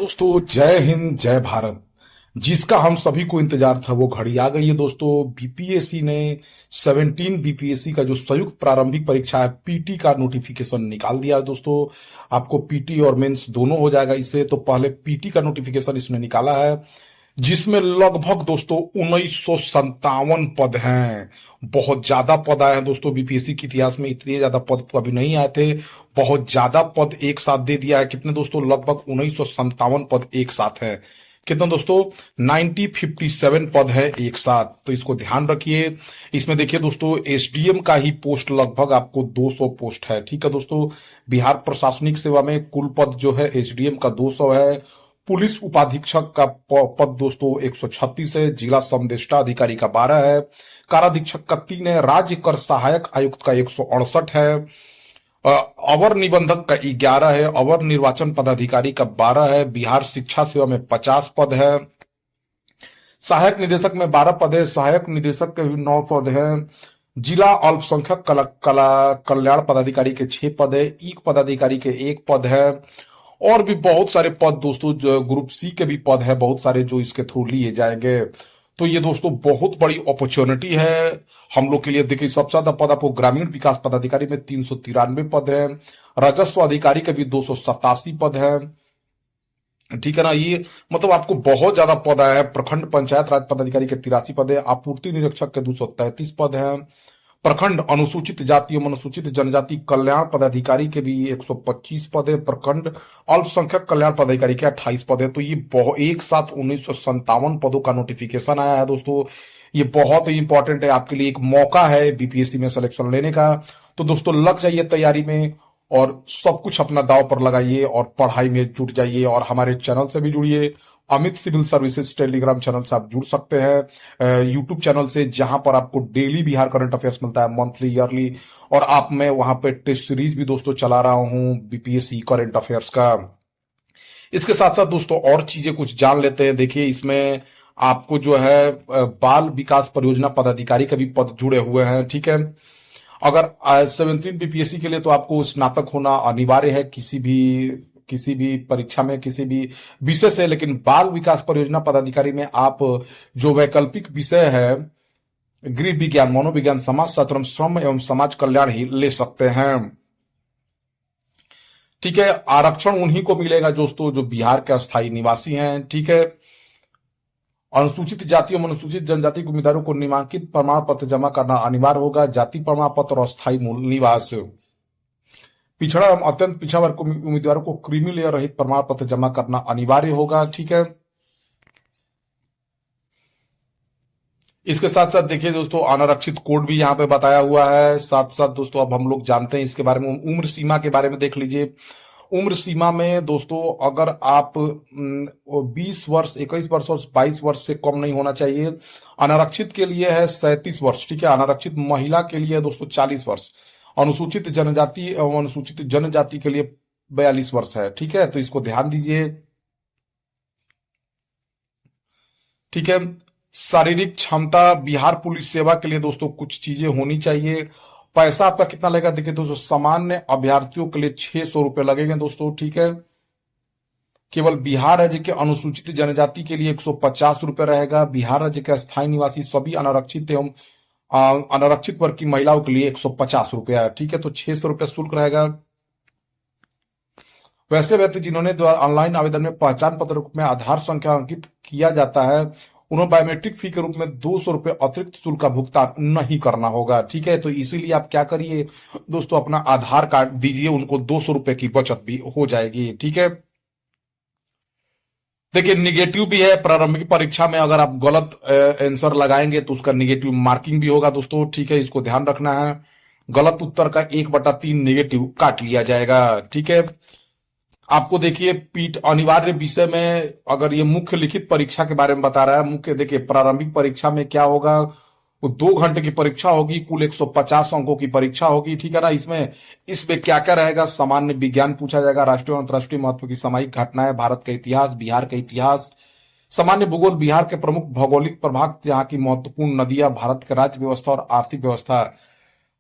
दोस्तों जय हिंद जय भारत। जिसका हम सभी को इंतजार था वो घड़ी आ गई है दोस्तों। बीपीएससी ने 17 बीपीएससी का जो संयुक्त प्रारंभिक परीक्षा है पीटी का नोटिफिकेशन निकाल दिया है दोस्तों। आपको पीटी और मेंस दोनों हो जाएगा इससे। तो पहले पीटी का नोटिफिकेशन इसने निकाला है जिसमें लगभग दोस्तों 1957 पद हैं। बहुत ज्यादा पद आए हैं दोस्तों। बीपीएससी के इतिहास में इतने ज्यादा पद कभी नहीं आए थे। बहुत ज्यादा पद एक साथ दे दिया है। कितने दोस्तों? लगभग 1957 पद एक साथ है। कितना दोस्तों? 57 पद है एक साथ। तो इसको ध्यान रखिए। इसमें देखिए दोस्तों एसडीएम का ही पोस्ट लगभग आपको 200 पोस्ट है। ठीक है दोस्तों। बिहार प्रशासनिक सेवा में कुल पद जो है एसडीएम का 200 है। पुलिस उपाधीक्षक का पद दोस्तों 136 है। जिला समदेष्टा अधिकारी का 12 है। काराधीक्षक का 3 है। राज्य कर सहायक आयुक्त का 168 है। अवर निबंधक का 11 है। अवर निर्वाचन पदाधिकारी का 12 है। बिहार शिक्षा सेवा में 50 पद है। सहायक निदेशक में 12 पद है। सहायक निदेशक के भी 9 पद है। जिला अल्पसंख्यक कल्याण पदाधिकारी के 6 पद है। ईक पदाधिकारी के 1 पद है। और भी बहुत सारे पद दोस्तों, जो ग्रुप सी के भी पद है बहुत सारे जो इसके थ्रू लिए जाएंगे। तो ये दोस्तों बहुत बड़ी अपॉर्चुनिटी है हम लोग के लिए। देखिए सबसे ज्यादा पद आपको ग्रामीण विकास पदाधिकारी में 393 पद है। राजस्व अधिकारी के भी 287 पद है। ठीक है ना। ये मतलब आपको बहुत ज्यादा पद आया है। प्रखंड पंचायत राज पदाधिकारी के 83 पद है। आपूर्ति निरीक्षक के 233 पद है। प्रखंड अनुसूचित जाति एवं अनुसूचित जनजाति कल्याण पदाधिकारी के भी 125 पद है। प्रखंड अल्पसंख्यक कल्याण पदाधिकारी के 28 पद है। तो ये एक साथ 1957 पदों का नोटिफिकेशन आया है दोस्तों। ये बहुत ही इंपॉर्टेंट है आपके लिए। एक मौका है बीपीएससी में सिलेक्शन लेने का। तो दोस्तों लग जाइए तैयारी में और सब कुछ अपना दांव पर लगाइए और पढ़ाई में जुट जाइए। और हमारे चैनल से भी जुड़िए। Amit civil services Telegram channel से आप जुड़ सकते हैं। यूट्यूब चैनल से जहां पर आपको डेली बिहार करंट अफेयर्स मिलता है, मंथली ईयरली। और आप मैं वहां पे टेस्ट सीरीज भी दोस्तों चला रहा हूं बीपीएससी करंट अफेयर्स का। इसके साथ साथ दोस्तों और चीजें कुछ जान लेते हैं। देखिए इसमें आपको जो है बाल विकास परियोजना पदाधिकारी का भी पद जुड़े हुए हैं। ठीक है। अगर 17 बीपीएससी के लिए तो आपको स्नातक होना अनिवार्य है किसी भी परीक्षा में किसी भी विषय से। लेकिन बाल विकास परियोजना पदाधिकारी में आप जो वैकल्पिक विषय है गृह विज्ञान, मनोविज्ञान, समाज शास्त्र, श्रम एवं समाज कल्याण ही ले सकते हैं। ठीक है। आरक्षण उन्हीं को मिलेगा दोस्तों जो बिहार के अस्थायी निवासी हैं। ठीक है। अनुसूचित जाति एवं अनुसूचित जनजाति के उम्मीदवारों को नामांकित प्रमाण पत्र जमा करना अनिवार्य होगा। जाति प्रमाण पत्र और अस्थायी मूल निवास। पिछड़ा एवं अत्यंत पिछड़ा वर्ग के उम्मीदवारों को क्रीमी लेयर रहित प्रमाण पत्र जमा करना अनिवार्य होगा। ठीक है। इसके साथ साथ देखिए दोस्तों अनारक्षित कोड भी यहाँ पे बताया हुआ है। साथ साथ दोस्तों अब हम लोग जानते हैं इसके बारे में। उम्र सीमा के बारे में देख लीजिए। उम्र सीमा में दोस्तों अगर आप 20 वर्ष, 21 वर्ष और 22 वर्ष से कम नहीं होना चाहिए। अनारक्षित के लिए है 37 वर्ष। ठीक है। अनारक्षित महिला के लिए है दोस्तों 40 वर्ष। अनुसूचित जनजाति एवं अनुसूचित जनजाति के लिए 42 वर्ष है। ठीक है। तो इसको ध्यान दीजिए। ठीक है। शारीरिक क्षमता बिहार पुलिस सेवा के लिए दोस्तों कुछ चीजें होनी चाहिए। पैसा आपका कितना लगेगा? देखिए दोस्तों सामान्य अभ्यर्थियों के लिए 600 रुपए लगेंगे दोस्तों। ठीक है। केवल बिहार राज्य के अनुसूचित जनजाति के लिए 150 रुपए रहेगा। बिहार राज्य के अस्थायी निवासी सभी अनारक्षित एवं अनारक्षित वर्ग की महिलाओं के लिए 150 रुपया। ठीक है। तो 600 रुपया शुल्क रहेगा। वैसे व्यक्ति जिन्होंने द्वारा ऑनलाइन आवेदन में पहचान पत्र रूप में आधार संख्या अंकित किया जाता है उन्हें बायोमेट्रिक फी के रूप में 200 रुपए अतिरिक्त शुल्क का भुगतान नहीं करना होगा। ठीक है। तो इसीलिए आप क्या करिए दोस्तों, अपना आधार कार्ड दीजिए, उनको 200 रुपए की बचत भी हो जाएगी। ठीक है। देखिए निगेटिव भी है। प्रारंभिक परीक्षा में अगर आप गलत आंसर लगाएंगे तो उसका निगेटिव मार्किंग भी होगा दोस्तों। ठीक है। इसको ध्यान रखना है। गलत उत्तर का 1/3 निगेटिव काट लिया जाएगा। ठीक है। आपको देखिए पीठ अनिवार्य विषय में अगर ये मुख्य लिखित परीक्षा के बारे में बता रहा है। मुख्य देखिए प्रारंभिक परीक्षा में क्या होगा, वो 2 घंटे की परीक्षा होगी। कुल 150 अंकों की परीक्षा होगी। ठीक है ना। इसमें क्या क्या रहेगा? सामान्य विज्ञान पूछा जाएगा। राष्ट्रीय और अंतर्राष्ट्रीय महत्व की सामयिक घटनाएं, भारत का इतिहास, बिहार का इतिहास, सामान्य भूगोल, बिहार के प्रमुख भौगोलिक प्रभाग, यहाँ की महत्वपूर्ण नदियां, भारत के राज्य व्यवस्था और आर्थिक व्यवस्था,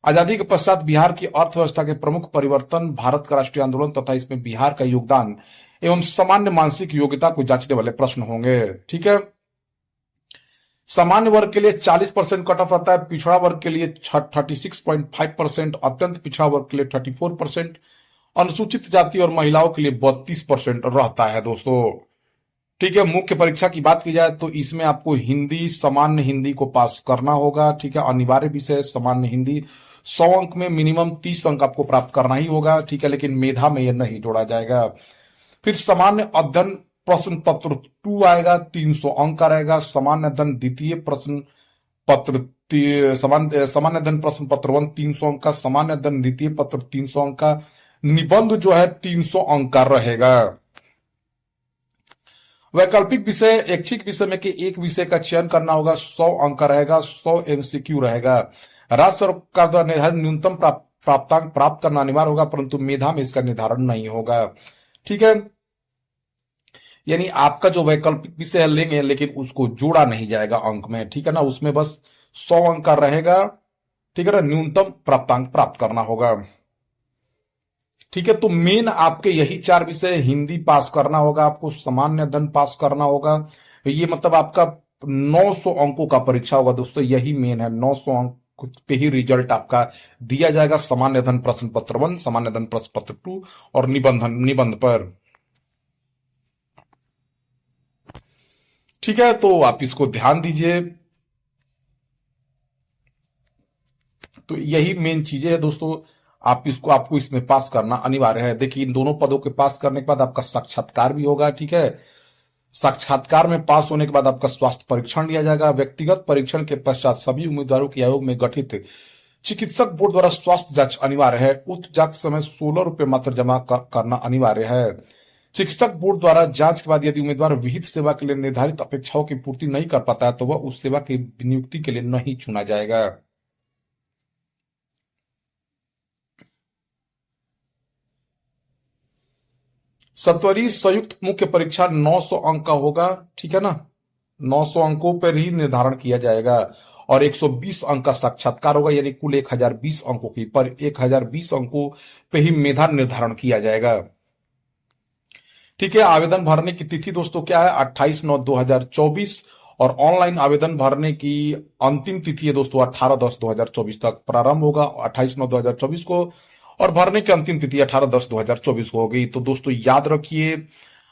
आजादी के पश्चात बिहार की अर्थव्यवस्था के प्रमुख परिवर्तन, भारत का राष्ट्रीय आंदोलन तथा इसमें बिहार का योगदान एवं सामान्य मानसिक योग्यता को जांचने वाले प्रश्न होंगे। ठीक है, सामान्य वर्ग के लिए 40% कट ऑफ रहता है, पिछड़ा वर्ग के लिए 36.5%, अत्यंत पिछड़ा वर्ग के लिए 34%, अनुसूचित जाति और महिलाओं के लिए 32% रहता है दोस्तों। ठीक है, मुख्य परीक्षा की बात की जाए तो इसमें आपको हिंदी, सामान्य हिंदी को पास करना होगा। ठीक है, अनिवार्य विषय सामान्य हिंदी, 100 अंक में मिनिमम 30 अंक आपको प्राप्त करना ही होगा। ठीक है, लेकिन मेधा में यह नहीं जोड़ा जाएगा। फिर सामान्य अध्ययन प्रश्न पत्र 2 आएगा, 300 अंक का रहेगा। सामान्य अध्ययन द्वितीय प्रश्न पत्र सामान्य अध्ययन प्रश्न पत्र 1 300 अंक का, सामान्य अध्ययन द्वितीय पत्र 300 अंक का, निबंध जो है 300 अंक का रहेगा। वैकल्पिक विषय ऐच्छिक विषय में कि एक विषय का चयन करना होगा, 100 अंक का रहेगा, 100 एमसीक्यू रहेगा। राज्य सरकार द्वारा निर्धारित न्यूनतम प्राप्तांक प्राप्त करना अनिवार्य होगा, परंतु मेधा में इसका निर्धारण नहीं होगा। ठीक है, यानी आपका जो वैकल्पिक विषय लेंगे लेकिन उसको जोड़ा नहीं जाएगा अंक में। ठीक है ना, उसमें बस 100 अंक का रहेगा। ठीक है ना, न्यूनतम प्राप्तांक प्राप्त करना होगा। ठीक है, तो मेन आपके यही 4 विषय, हिंदी पास करना होगा आपको, सामान्य अध्ययन पास करना होगा। ये मतलब आपका 900 अंकों का परीक्षा होगा दोस्तों, यही मेन है। 900 अंक पे ही रिजल्ट आपका दिया जाएगा, सामान्य अध्ययन प्रश्न पत्र 1, सामान्य अध्ययन प्रश्न पत्र 2 और निबंध पर। ठीक है, तो आप इसको ध्यान दीजिए। तो यही मेन चीजें है दोस्तों, आपको इसमें पास करना अनिवार्य है। देखिए, इन दोनों पदों के पास करने के बाद आपका साक्षात्कार भी होगा। ठीक है, साक्षात्कार में पास होने के बाद आपका स्वास्थ्य परीक्षण लिया जाएगा। व्यक्तिगत परीक्षण के पश्चात सभी उम्मीदवारों के आयोग में गठित चिकित्सक बोर्ड द्वारा स्वास्थ्य जांच अनिवार्य है। उक्त जांच समय 16 रुपए मात्र जमा करना अनिवार्य है। चिकित्सक बोर्ड द्वारा जांच के बाद यदि उम्मीदवार विहित सेवा के लिए निर्धारित अपेक्षाओं की पूर्ति नहीं कर पाता है तो वह उस सेवा की नियुक्ति के लिए नहीं चुना जाएगा। सत्वरी संयुक्त मुख्य परीक्षा 900 अंक का होगा। ठीक है ना, 900 अंकों पर ही निर्धारण किया जाएगा और 120 अंक का साक्षात्कार होगा, यानी कुल 1020 अंकों की, पर 1020 अंकों पे ही मेधा निर्धारण किया जाएगा। ठीक है, आवेदन भरने की तिथि दोस्तों क्या है, 28/9/2024 और ऑनलाइन आवेदन भरने की अंतिम तिथि है दोस्तों 18/10/2024 तक। प्रारंभ होगा 28/9/2024 को और भरने की अंतिम तिथि 18/10/2024 को होगी। तो दोस्तों याद रखिए,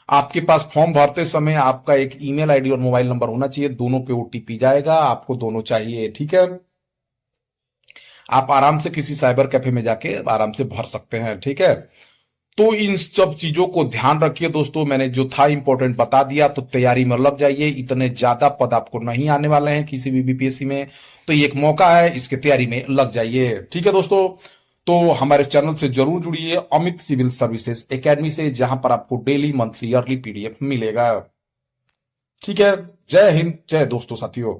आपके पास फॉर्म भरते समय आपका एक ईमेल आईडी और मोबाइल नंबर होना चाहिए, दोनों पे ओटीपी जाएगा, आपको दोनों चाहिए। ठीक है, आप आराम से किसी साइबर कैफे में जाके आराम से भर सकते हैं। ठीक है, तो इन सब चीजों को ध्यान रखिए दोस्तों, मैंने जो था इंपॉर्टेंट बता दिया, तो तैयारी में लग जाइए। इतने ज्यादा पद आपको नहीं आने वाले हैं किसी भी बीपीएससी में, तो ये एक मौका है, इसके तैयारी में लग जाइए। ठीक है दोस्तों, तो हमारे चैनल से जरूर जुड़िए अमित सिविल सर्विसेज एकेडमी से, जहां पर आपको डेली, मंथली, ईयरली पीडीएफ मिलेगा। ठीक है, जय हिंद, जय दोस्तों साथियों।